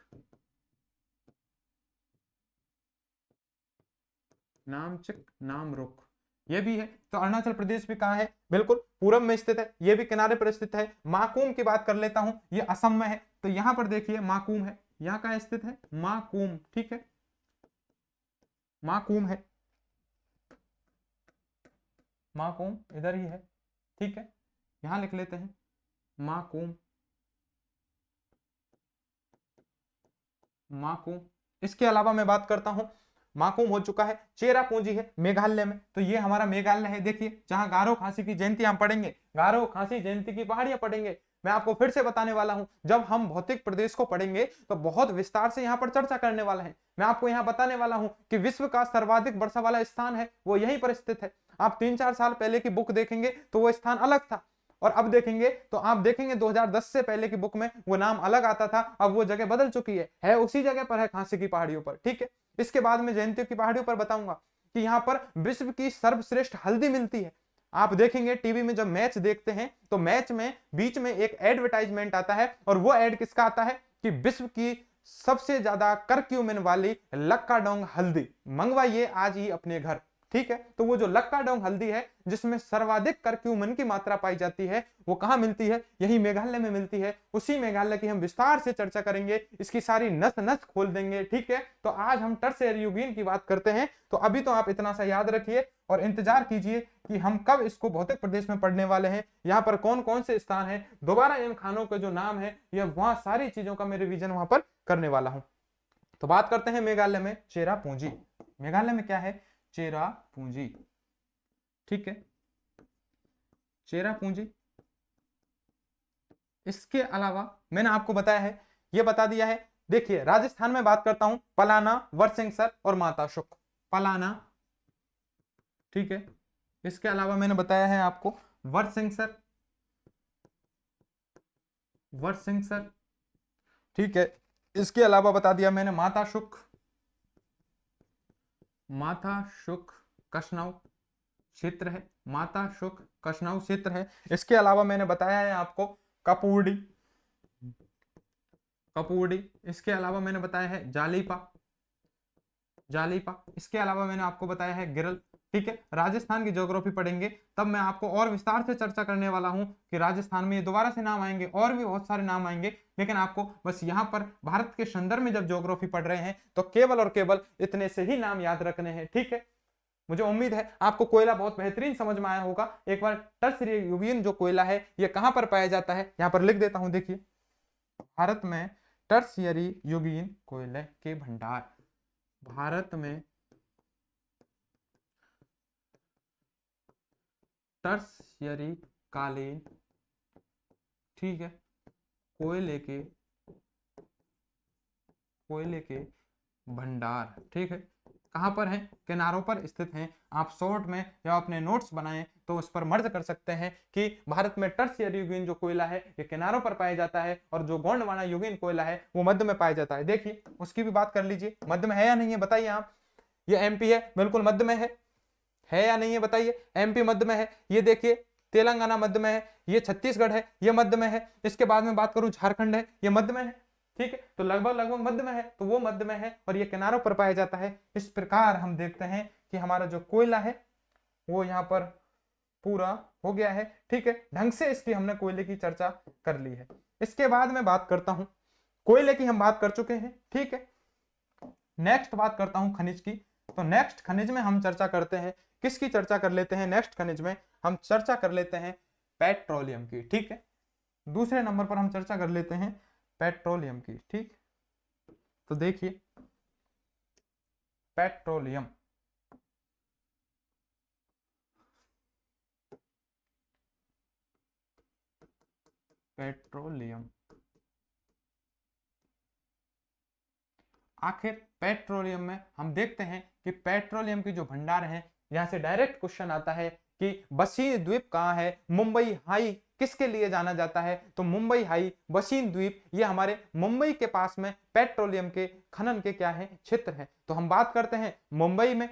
नामचिक नामरुक, ये भी है। तो अरुणाचल प्रदेश भी कहां है? बिल्कुल पूरब में स्थित है, ये भी किनारे पर स्थित है। माकूम की बात कर लेता हूं, ये असम में है, तो यहां पर देखिए माकूम है, यहां कहां स्थित है? माकूम, ठीक है, माकूम है, माकूम इधर ही है, ठीक है। यहां लिख लेते हैं माकूम, माकूम। इसके अलावा मैं बात करता हूं माकूम हो चुका है। चेरापूंजी है मेघालय में, तो ये हमारा मेघालय है। देखिए जहां गारो खासी की जयंती हम पढ़ेंगे, गारो खासी जयंती की पहाड़ियां पढ़ेंगे। मैं आपको फिर से बताने वाला हूं, जब हम भौतिक प्रदेश को पढ़ेंगे तो बहुत विस्तार से यहाँ पर चर्चा करने वाला है। मैं आपको यहाँ बताने वाला हूं कि विश्व का सर्वाधिक वर्षा वाला स्थान है वो यहीं पर स्थित है। आप 3-4 साल पहले की बुक देखेंगे तो वो स्थान अलग था, और अब देखेंगे तो आप देखेंगे 2010 से पहले की बुक में वो नाम अलग आता था, अब वो जगह बदल चुकी है उसी जगह पर है, खांसी की पहाड़ियों पर। ठीक है, इसके बाद में जयंतियों की पहाड़ियों पर बताऊंगा कि यहाँ पर विश्व की सर्वश्रेष्ठ हल्दी मिलती है। आप देखेंगे टीवी में जब मैच देखते हैं तो मैच में बीच में एक एडवर्टाइजमेंट आता है, और वो एड किसका आता है कि विश्व की सबसे ज्यादा करक्यूमिन वाली लक्काडोंग हल्दी मंगवाइए आज ही अपने घर। ठीक है, तो वो जो लक्काडोंग हल्दी है जिसमें सर्वाधिक करक्यूमिन की मात्रा पाई जाती है, वो कहां मिलती है? यही मेघालय में मिलती है। उसी मेघालय की हम विस्तार से चर्चा करेंगे, इसकी सारी नस नस खोल देंगे। ठीक है, तो आज हम टर्शियरी युगीन की बात करते हैं। तो अभी तो आप इतना सा याद रखिए और इंतजार कीजिए कि हम कब इसको भौतिक प्रदेश में पढ़ने वाले हैं, यहाँ पर कौन कौन से स्थान है, दोबारा इन खानों के जो नाम है, यह वहां सारी चीजों का मैं रिवीजन वहां पर करने वाला हूं। तो बात करते हैं मेघालय में चेरापूंजी। मेघालय में क्या है? चेरापूंजी। ठीक है, चेरापूंजी। इसके अलावा मैंने आपको बताया है, ये बता दिया है। देखिए राजस्थान में बात करता हूं, पलाना, वर्सिंगसर और माता शुक। पलाना, ठीक है, इसके अलावा मैंने बताया है आपको वर्सिंगसर, वर्सिंगसर। ठीक है, इसके अलावा बता दिया मैंने माता शुक, माता शुक कशनाउ क्षेत्र है, माता शुक कशनाउ क्षेत्र है। इसके अलावा मैंने बताया है आपको कपूर्डी, कपूर्डी। इसके अलावा मैंने बताया है जालीपा, जालीपा। इसके अलावा मैंने आपको बताया है गिरल। ठीक है, राजस्थान की ज्योग्राफी पढ़ेंगे तब मैं आपको और विस्तार से चर्चा करने वाला हूं कि राजस्थान में ये दोबारा से नाम आएंगे और भी बहुत सारे नाम आएंगे, लेकिन आपको बस यहां पर भारत के संदर्भ में जब ज्योग्राफी पढ़ रहे हैं तो केवल और केवल इतने से ही नाम याद रखने हैं। ठीक है, मुझे उम्मीद है आपको कोयला बहुत बेहतरीन समझ में आया होगा। एक बार टर्शियरी युगीन जो कोयला है ये कहां पर पाया जाता है, यहां पर लिख देता हूं। देखिए भारत में टर्शियरी युगीन कोयले के भंडार, भारत में टर्शियरी कालीन, ठीक है, कोयले के भंडार। ठीक है, कहां पर है? किनारों पर स्थित हैं। आप शॉर्ट में या अपने नोट्स बनाएं तो उस पर मर्ज कर सकते हैं कि भारत में टर्शियरी युगीन जो कोयला है ये किनारों पर पाया जाता है, और जो गोंडवाना युगीन कोयला है वो मध्य में पाया जाता है। देखिए उसकी भी बात कर लीजिए, मध्य में है या नहीं है बताइए आप। ये एमपी है, बिल्कुल मध्य में है या नहीं है बताइए। एमपी मध्य में है, ये देखिए तेलंगाना मध्य में है, ये छत्तीसगढ़ है, ये मध्य में है। इसके बाद में बात करूं झारखंड है, ये मध्य में है। ठीक है, तो लगभग लगभग मध्य में है, तो वो मध्य में है और ये किनारों पर पाया जाता है। इस प्रकार हम देखते हैं कि हमारा जो कोयला है वो यहाँ पर पूरा हो गया है। ठीक है, ढंग से इसकी हमने कोयले की चर्चा कर ली है। इसके बाद में बात करता हूं, कोयले की हम बात कर चुके हैं। ठीक है, नेक्स्ट बात करता हूं खनिज की। तो नेक्स्ट खनिज में हम चर्चा करते हैं, किसकी चर्चा कर लेते हैं? नेक्स्ट खनिज में हम चर्चा कर लेते हैं पेट्रोलियम की। ठीक है, दूसरे नंबर पर हम चर्चा कर लेते हैं पेट्रोलियम की। ठीक, तो देखिए पेट्रोलियम, पेट्रोलियम, आखिर पेट्रोलियम में हम देखते हैं कि पेट्रोलियम की जो भंडार है, यहां से डायरेक्ट क्वेश्चन आता है कि बशीर द्वीप कहां है, मुंबई हाई किसके लिए जाना जाता है? तो मुंबई हाई, बशीर द्वीप, ये हमारे मुंबई के पास में पेट्रोलियम के खनन के क्या है? क्षेत्र है। तो हम बात करते हैं मुंबई में,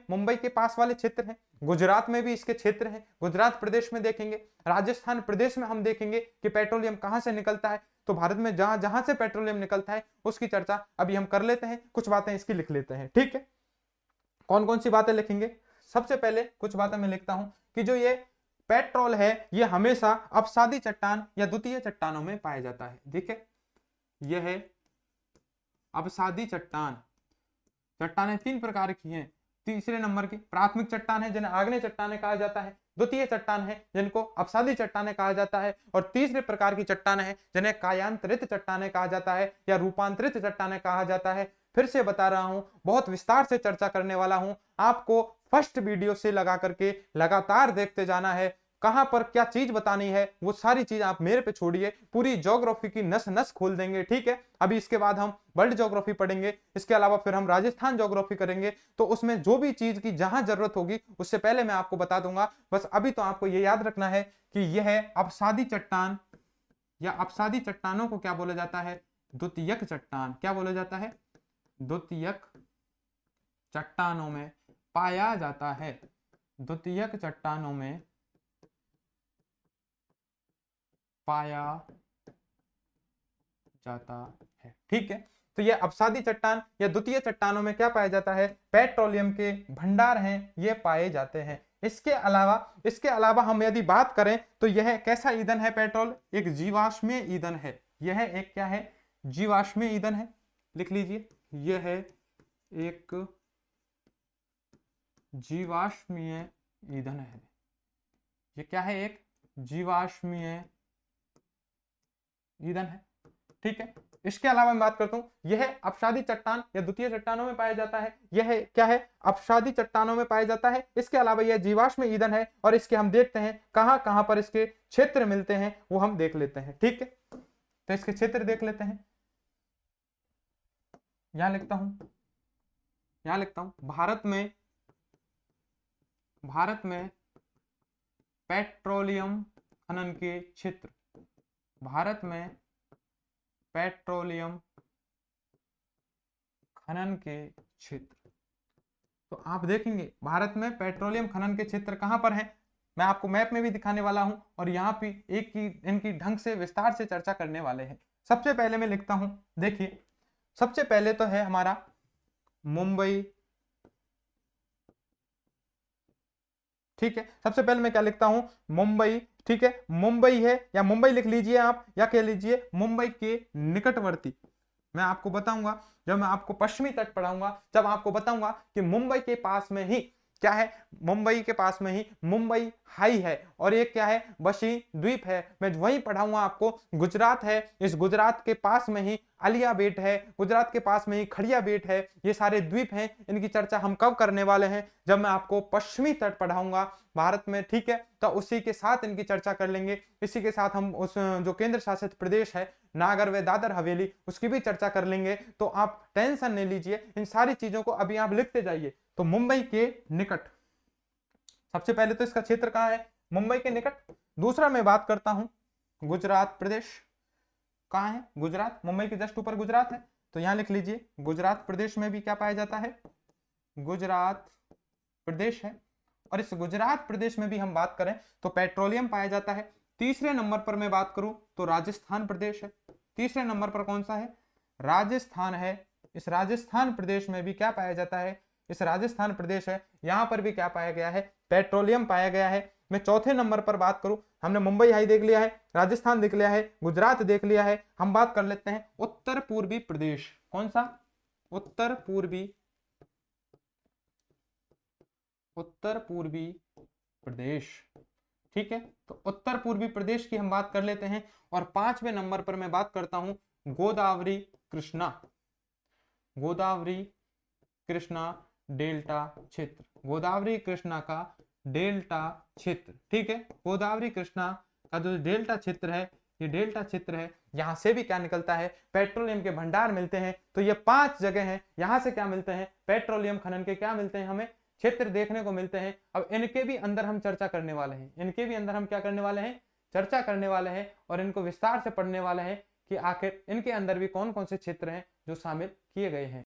मुंबई के पास वाले क्षेत्र हैं। गुजरात में भी इसके क्षेत्र हैं, गुजरात प्रदेश में देखेंगे, राजस्थान प्रदेश में हम देखेंगे कि पेट्रोलियम कहां से निकलता है। तो भारत में जहां जहां से पेट्रोलियम निकलता है उसकी चर्चा अभी हम कर लेते हैं, कुछ बातें इसकी लिख लेते हैं। ठीक है, कौन कौन सी बातें लिखेंगे? सबसे पहले कुछ बातें मैं लिखता हूं कि जो ये पेट्रोल है ये हमेशा अपसादी चट्टान या द्वितीय चट्टानों में पाया जाता है। देखिए यह है अपसादी चट्टान। चट्टानें 3 प्रकार की हैं। तीसरे नंबर की प्राथमिक चट्टान है जिन्हें आग्नेय चट्टानें कहा जाता है, द्वितीय चट्टान है जिनको अपसादी चट्टानें कहा जाता है, और तीसरे प्रकार की चट्टानें हैं जिन्हें कायांतरित चट्टानें कहा जाता है या रूपांतरित चट्टानें कहा जाता है। फिर से बता रहा हूं, बहुत विस्तार से चर्चा करने वाला हूं। आपको फर्स्ट वीडियो से लगा करके लगातार देखते जाना है। कहां पर क्या चीज बतानी है वो सारी चीज आप मेरे पे छोड़िए, पूरी ज्योग्राफी की नस नस खोल देंगे, ठीक है। अभी इसके बाद हम वर्ल्ड ज्योग्राफी पढ़ेंगे, इसके अलावा फिर हम राजस्थान ज्योग्राफी करेंगे। तो उसमें जो भी चीज की जहां जरूरत होगी उससे पहले मैं आपको बता दूंगा। बस अभी तो आपको ये याद रखना है कि यह अपसादी चट्टान या अपसादी चट्टानों को क्या बोला जाता है? द्वितीयक चट्टान। क्या बोला जाता है? द्वितीयक चट्टानों में पाया जाता है। द्वितीयक चट्टानों में पाया जाता है, ठीक है। तो ये अपसादी चट्टान या द्वितीय चट्टानों में क्या पाया जाता है? पेट्रोलियम के भंडार हैं, ये पाए जाते हैं। इसके अलावा हम यदि बात करें तो यह कैसा ईंधन है? पेट्रोल एक जीवाश्मीय ईंधन है। यह एक क्या है? जीवाश्मीय ईंधन है। लिख लीजिए, यह एक जीवाश्मीय ईंधन है। ये क्या है? एक जीवाश्मीय ईंधन है, ठीक है। इसके अलावा मैं बात करता हूं, यह अपसादी चट्टान या द्वितीय चट्टानों में पाया जाता है। यह क्या है? अपसादी चट्टानों में पाया जाता है। इसके अलावा यह जीवाश्म ईंधन है और इसके हम देखते हैं कहां कहां पर इसके क्षेत्र मिलते हैं, वो हम देख लेते हैं, ठीक है। तो इसके क्षेत्र देख लेते हैं। यहां लिखता हूं भारत में पेट्रोलियम खनन के क्षेत्र, भारत में पेट्रोलियम खनन के क्षेत्र। तो आप देखेंगे भारत में पेट्रोलियम खनन के क्षेत्र कहां पर हैं, मैं आपको मैप में भी दिखाने वाला हूं और यहां पे एक की इनकी ढंग से विस्तार से चर्चा करने वाले हैं। सबसे पहले मैं लिखता हूं, देखिए सबसे पहले तो है हमारा मुंबई, ठीक है। सबसे पहले मैं क्या लिखता हूं? मुंबई, ठीक है। मुंबई है या मुंबई लिख लीजिए आप, या कह लीजिए मुंबई के निकटवर्ती। मैं आपको बताऊंगा जब मैं आपको पश्चिमी तट पढ़ाऊंगा, जब आपको बताऊंगा कि मुंबई के पास में ही क्या है, मुंबई के पास में ही मुंबई हाई है और एक क्या है? बशी द्वीप है। मैं वहीं पढ़ाऊंगा आपको गुजरात है, इस गुजरात के पास में ही अलिया बेट है, गुजरात के पास में ही खड़िया बेट है। ये सारे द्वीप हैं, इनकी चर्चा हम कब करने वाले हैं? जब मैं आपको पश्चिमी तट पढ़ाऊंगा भारत में, ठीक है। तो उसी के साथ इनकी चर्चा कर लेंगे। इसी के साथ हम उस जो केंद्र शासित प्रदेश है नागर व दादर हवेली, उसकी भी चर्चा कर लेंगे। तो आप टेंशन नहीं लीजिए, इन सारी चीजों को अभी आप लिखते जाइए। तो मुंबई के निकट, सबसे पहले तो इसका क्षेत्र कहां है? मुंबई के निकट। दूसरा मैं बात करता हूं गुजरात प्रदेश, कहां है? गुजरात, मुंबई के जस्ट ऊपर गुजरात है। तो यहां लिख लीजिए गुजरात प्रदेश में भी क्या पाया जाता है? गुजरात प्रदेश है। और इस गुजरात प्रदेश में भी हम बात करें तो पेट्रोलियम पाया जाता है। तीसरे नंबर पर मैं बात करूं तो राजस्थान प्रदेश है। तीसरे नंबर पर कौन सा है? राजस्थान है। इस राजस्थान प्रदेश में भी क्या पाया जाता है? इस राजस्थान प्रदेश है, यहां पर भी क्या पाया गया है? पेट्रोलियम पाया गया है। मैं चौथे नंबर पर बात करूं, हमने मुंबई हाई देख लिया है, राजस्थान देख लिया है, गुजरात देख लिया है। हम बात कर लेते हैं उत्तर पूर्वी प्रदेश। कौन सा? उत्तर पूर्वी प्रदेश, ठीक है। तो उत्तर पूर्वी प्रदेश की हम बात कर लेते हैं। और पांचवें नंबर पर मैं बात करता हूं गोदावरी कृष्णा, गोदावरी कृष्णा डेल्टा क्षेत्र, गोदावरी कृष्णा का डेल्टा क्षेत्र, ठीक है। गोदावरी कृष्णा का जो डेल्टा क्षेत्र है, ये डेल्टा क्षेत्र है, यहां से भी क्या निकलता है? पेट्रोलियम के भंडार मिलते हैं। तो ये 5 जगह हैं, यहां से क्या मिलते हैं? पेट्रोलियम खनन के क्या मिलते हैं? हमें क्षेत्र देखने को मिलते हैं। अब इनके भी अंदर हम चर्चा करने वाले हैं, इनके भी अंदर हम क्या करने वाले हैं? चर्चा करने वाले हैं और इनको विस्तार से पढ़ने वाले हैं कि आखिर इनके अंदर भी कौन कौन से क्षेत्र हैं जो शामिल किए गए हैं।